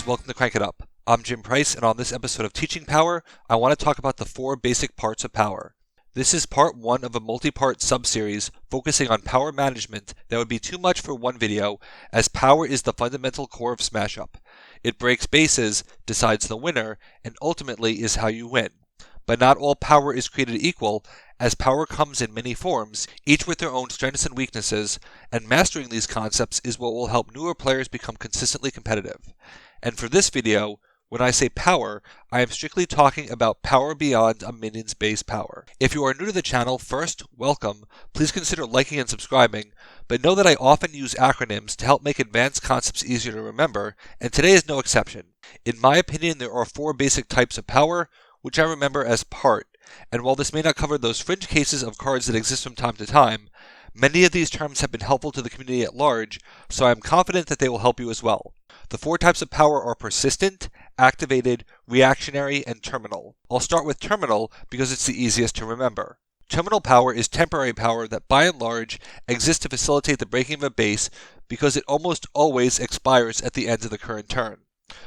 welcome to Crank It Up. I'm Jim Price, and on this episode of Teaching Power, I want to talk about the 4 basic parts of power. This is part 1 of a multi-part sub-series focusing on power management that would be too much for one video, as power is the fundamental core of Smash Up. It breaks bases, decides the winner, and ultimately is how you win. But not all power is created equal, as power comes in many forms, each with their own strengths and weaknesses, and mastering these concepts is what will help newer players become consistently competitive. And for this video, when I say power, I am strictly talking about power beyond a minion's base power. If you are new to the channel, first, welcome. Please consider liking and subscribing, but know that I often use acronyms to help make advanced concepts easier to remember, and today is no exception. In my opinion, there are 4 basic types of power, which I remember as part, and while this may not cover those fringe cases of cards that exist from time to time, many of these terms have been helpful to the community at large, so I am confident that they will help you as well. The 4 types of power are persistent, activated, reactionary, and terminal. I'll start with terminal because it's the easiest to remember. Terminal power is temporary power that by and large exists to facilitate the breaking of a base because it almost always expires at the end of the current turn.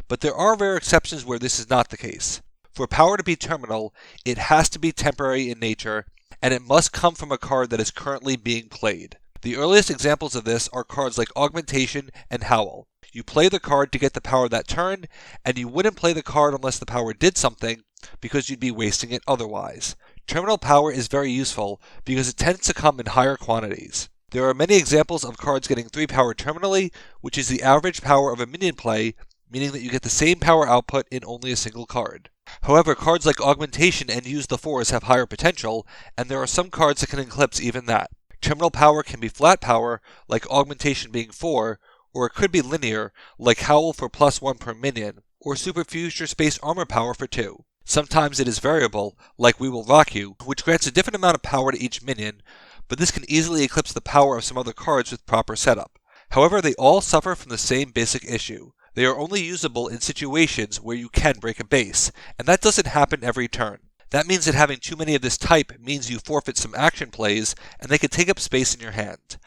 But there are rare exceptions where this is not the case. For power to be terminal, it has to be temporary in nature, and it must come from a card that is currently being played. The earliest examples of this are cards like Augmentation and Howl. You play the card to get the power that turn, and you wouldn't play the card unless the power did something, because you'd be wasting it otherwise. Terminal power is very useful because it tends to come in higher quantities. There are many examples of cards getting 3 power terminally, which is the average power of a minion play, meaning that you get the same power output in only a single card. However, cards like Augmentation and Use the Force have higher potential, and there are some cards that can eclipse even that. Terminal power can be flat power, like Augmentation being 4, or it could be linear, like Howl for +1 per minion, or Super Future Space Armor power for 2. Sometimes it is variable, like We Will Rock You, which grants a different amount of power to each minion, but this can easily eclipse the power of some other cards with proper setup. However, they all suffer from the same basic issue. They are only usable in situations where you can break a base, and that doesn't happen every turn. That means that having too many of this type means you forfeit some action plays, and they can take up space in your hand.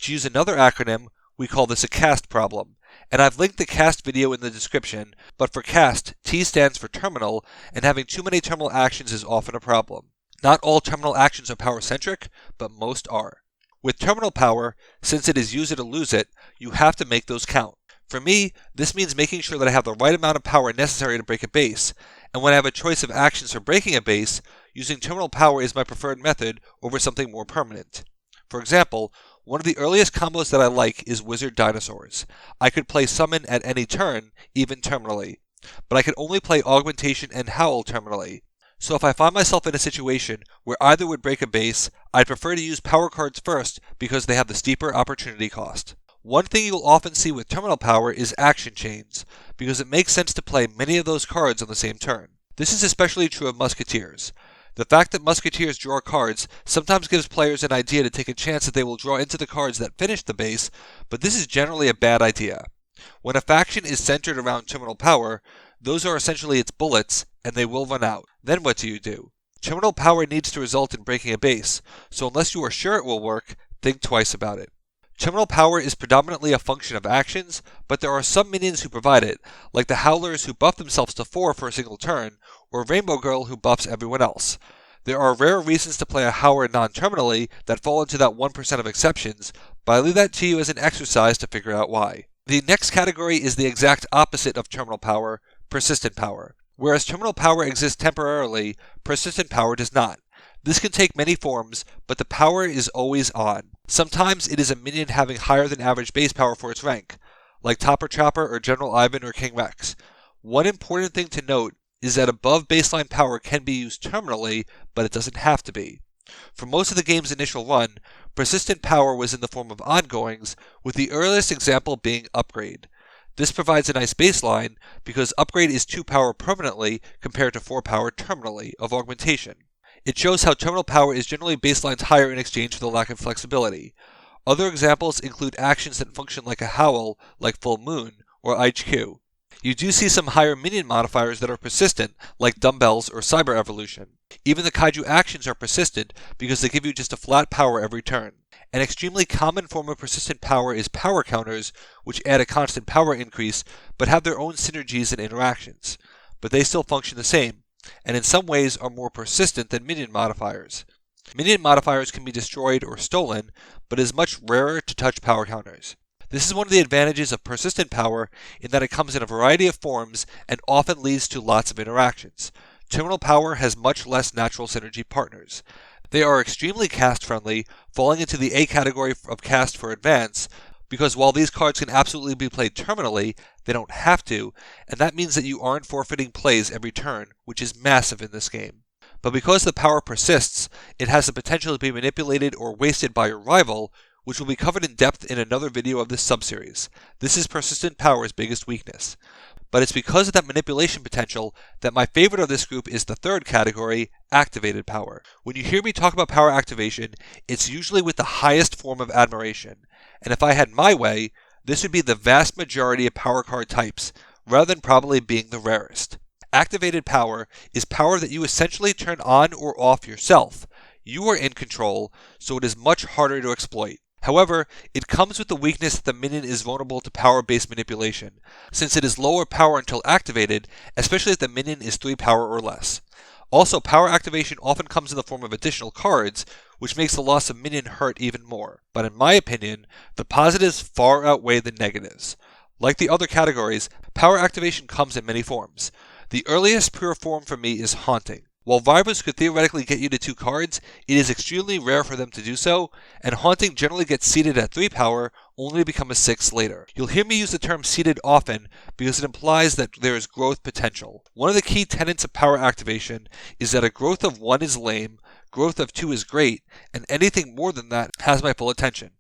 To use another acronym, we call this a cast problem, and I've linked the cast video in the description, but for cast, T stands for terminal, and having too many terminal actions is often a problem. Not all terminal actions are power-centric, but most are. With terminal power, since it is use it or lose it, you have to make those count. For me, this means making sure that I have the right amount of power necessary to break a base, and when I have a choice of actions for breaking a base, using terminal power is my preferred method over something more permanent. For example, one of the earliest combos that I like is Wizard Dinosaurs. I could play Summon at any turn, even terminally, but I could only play Augmentation and Howl terminally. So if I find myself in a situation where either would break a base, I'd prefer to use power cards first because they have the steeper opportunity cost. One thing you'll often see with terminal power is action chains, because it makes sense to play many of those cards on the same turn. This is especially true of Musketeers. The fact that Musketeers draw cards sometimes gives players an idea to take a chance that they will draw into the cards that finish the base, but this is generally a bad idea. When a faction is centered around terminal power, those are essentially its bullets, and they will run out. Then what do? Terminal power needs to result in breaking a base, so unless you are sure it will work, think twice about it. Terminal power is predominantly a function of actions, but there are some minions who provide it, like the Howlers who buff themselves to 4 for a single turn, or Rainbow Girl who buffs everyone else. There are rare reasons to play a Howler non-terminally that fall into that 1% of exceptions, but I leave that to you as an exercise to figure out why. The next category is the exact opposite of terminal power, persistent power. Whereas terminal power exists temporarily, persistent power does not. This can take many forms, but the power is always on. Sometimes it is a minion having higher than average base power for its rank, like Topper Chopper or General Ivan or King Rex. One important thing to note is that above baseline power can be used terminally, but it doesn't have to be. For most of the game's initial run, persistent power was in the form of ongoings, with the earliest example being Upgrade. This provides a nice baseline because Upgrade is 2 power permanently compared to 4 power terminally of Augmentation. It shows how terminal power is generally baselined higher in exchange for the lack of flexibility. Other examples include actions that function like a Howl, like Full Moon, or HQ. You do see some higher minion modifiers that are persistent, like Dumbbells or Cyber Evolution. Even the Kaiju actions are persistent because they give you just a flat power every turn. An extremely common form of persistent power is power counters, which add a constant power increase, but have their own synergies and interactions. But they still function the same, and in some ways are more persistent than minion modifiers. Minion modifiers can be destroyed or stolen, but it is much rarer to touch power counters. This is one of the advantages of persistent power in that it comes in a variety of forms and often leads to lots of interactions. Terminal power has much less natural synergy partners. They are extremely cast friendly, falling into the A category of cast for advance, because while these cards can absolutely be played terminally, they don't have to, and that means that you aren't forfeiting plays every turn, which is massive in this game. But because the power persists, it has the potential to be manipulated or wasted by your rival, which will be covered in depth in another video of this subseries. This is persistent power's biggest weakness. But it's because of that manipulation potential that my favorite of this group is the third category, activated power. When you hear me talk about power activation, it's usually with the highest form of admiration. And if I had my way, this would be the vast majority of power card types, rather than probably being the rarest. Activated power is power that you essentially turn on or off yourself. You are in control, so it is much harder to exploit. However, it comes with the weakness that the minion is vulnerable to power-based manipulation, since it is lower power until activated, especially if the minion is 3 power or less. Also, power activation often comes in the form of additional cards, which makes the loss of minion hurt even more. But in my opinion, the positives far outweigh the negatives. Like the other categories, power activation comes in many forms. The earliest pure form for me is Haunting. While Vibras could theoretically get you to 2 cards, it is extremely rare for them to do so, and Haunting generally gets seeded at 3 power, only to become a 6 later. You'll hear me use the term seeded often because it implies that there is growth potential. One of the key tenets of power activation is that a growth of 1 is lame, growth of 2 is great, and anything more than that has my full attention.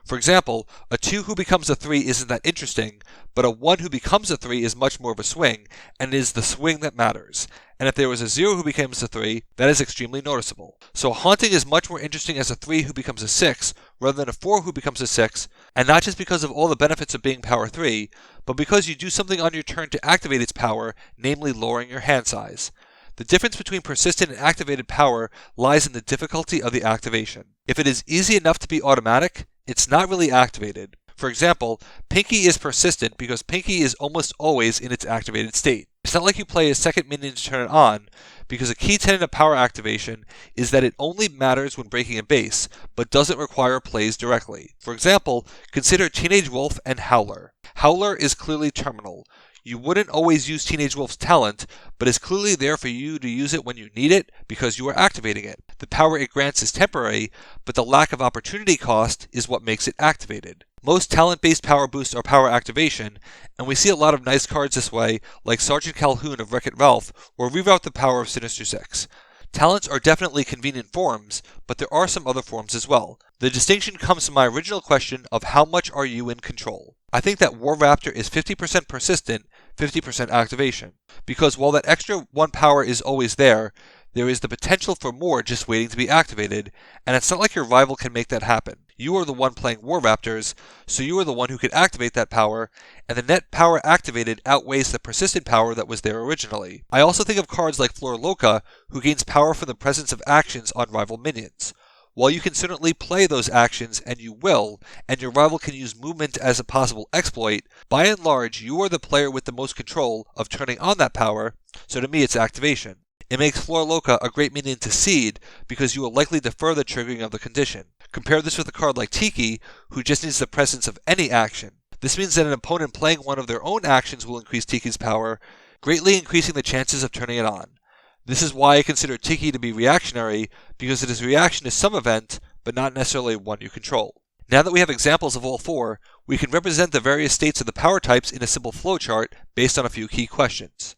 For example, a 2 who becomes a 3 isn't that interesting, but a 1 who becomes a 3 is much more of a swing, and it is the swing that matters. And if there was a 0 who becomes a 3, that is extremely noticeable. So Haunting is much more interesting as a 3 who becomes a 6, rather than a 4 who becomes a 6, and not just because of all the benefits of being power 3, but because you do something on your turn to activate its power, namely lowering your hand size. The difference between persistent and activated power lies in the difficulty of the activation. If it is easy enough to be automatic, it's not really activated. For example, Pinky is persistent because Pinky is almost always in its activated state. It's not like you play a second minion to turn it on, because a key tenet of power activation is that it only matters when breaking a base, but doesn't require plays directly. For example, consider Teenage Wolf and Howler. Howler is clearly terminal. You wouldn't always use Teenage Wolf's talent, but is clearly there for you to use it when you need it because you are activating it. The power it grants is temporary, but the lack of opportunity cost is what makes it activated. Most talent-based power boosts are power activation, and we see a lot of nice cards this way, like Sergeant Calhoun of Wreck-It Ralph, or Reroute the Power of Sinister Six. Talents are definitely convenient forms, but there are some other forms as well. The distinction comes from my original question of how much are you in control. I think that War Raptor is 50% persistent, 50% activation, because while that extra 1 power is always there is the potential for more just waiting to be activated, and it's not like your rival can make that happen. You are the one playing War Raptors, so you are the one who can activate that power, and the net power activated outweighs the persistent power that was there originally. I also think of cards like Flor Loca, who gains power from the presence of actions on rival minions. While you can certainly play those actions, and you will, and your rival can use movement as a possible exploit, by and large you are the player with the most control of turning on that power, so to me it's activation. It makes Flor Loca a great minion to seed because you will likely defer the triggering of the condition. Compare this with a card like Tiki, who just needs the presence of any action. This means that an opponent playing one of their own actions will increase Tiki's power, greatly increasing the chances of turning it on. This is why I consider Tiki to be reactionary, because it is a reaction to some event, but not necessarily one you control. Now that we have examples of all 4, we can represent the various states of the power types in a simple flowchart based on a few key questions.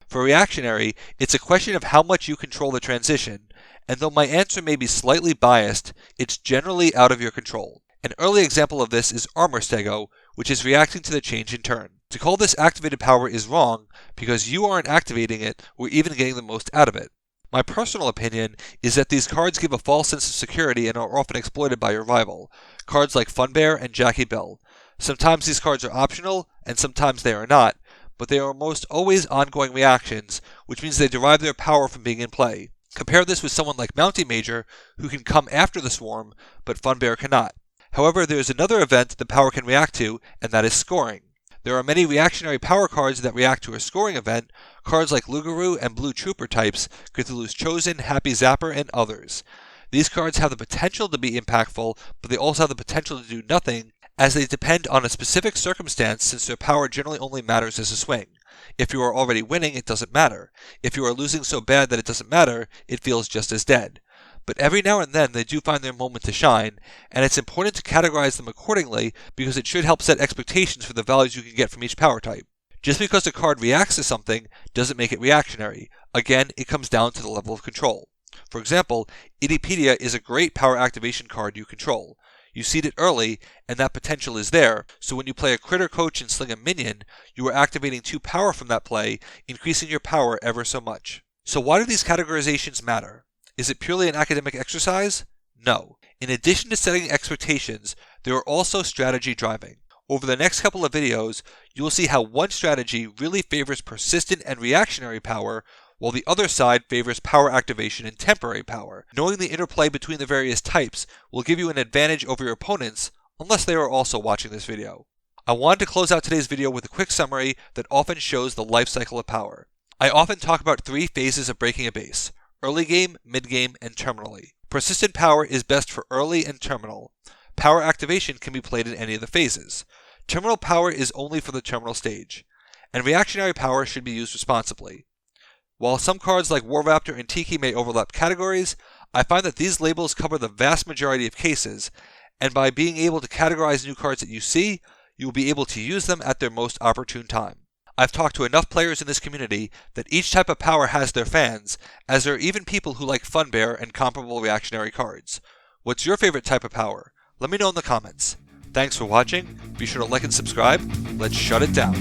For reactionary, it's a question of how much you control the transition, and though my answer may be slightly biased, it's generally out of your control. An early example of this is Armor Stego, which is reacting to the change in turn. To call this activated power is wrong, because you aren't activating it or even getting the most out of it. My personal opinion is that these cards give a false sense of security and are often exploited by your rival. Cards like Funbear and Jackie Bell. Sometimes these cards are optional, and sometimes they are not, but they are almost always ongoing reactions, which means they derive their power from being in play. Compare this with someone like Mountie Major, who can come after the swarm, but Funbear cannot. However, there is another event that power can react to, and that is scoring. There are many reactionary power cards that react to a scoring event. Cards like Lugaroo and Blue Trooper types, Cthulhu's Chosen, Happy Zapper, and others. These cards have the potential to be impactful, but they also have the potential to do nothing, as they depend on a specific circumstance since their power generally only matters as a swing. If you are already winning, it doesn't matter. If you are losing so bad that it doesn't matter, it feels just as dead. But every now and then they do find their moment to shine, and it's important to categorize them accordingly because it should help set expectations for the values you can get from each power type. Just because a card reacts to something doesn't make it reactionary. Again, it comes down to the level of control. For example, Idiopedia is a great power activation card you control. You seed it early, and that potential is there, so when you play a Critter Coach and sling a minion, you are activating 2 power from that play, increasing your power ever so much. So why do these categorizations matter? Is it purely an academic exercise? No. In addition to setting expectations, there are also strategy driving. Over the next couple of videos, you will see how one strategy really favors persistent and reactionary power, while the other side favors power activation and temporary power. Knowing the interplay between the various types will give you an advantage over your opponents, unless they are also watching this video. I wanted to close out today's video with a quick summary that often shows the life cycle of power. I often talk about 3 phases of breaking a base: early game, mid game, and terminally. Persistent power is best for early and terminal. Power activation can be played in any of the phases. Terminal power is only for the terminal stage. And reactionary power should be used responsibly. While some cards like War Raptor and Tiki may overlap categories, I find that these labels cover the vast majority of cases, and by being able to categorize new cards that you see, you will be able to use them at their most opportune time. I've talked to enough players in this community that each type of power has their fans, as there are even people who like Fun Bear and comparable reactionary cards. What's your favorite type of power? Let me know in the comments. Thanks for watching. Be sure to like and subscribe. Let's shut it down.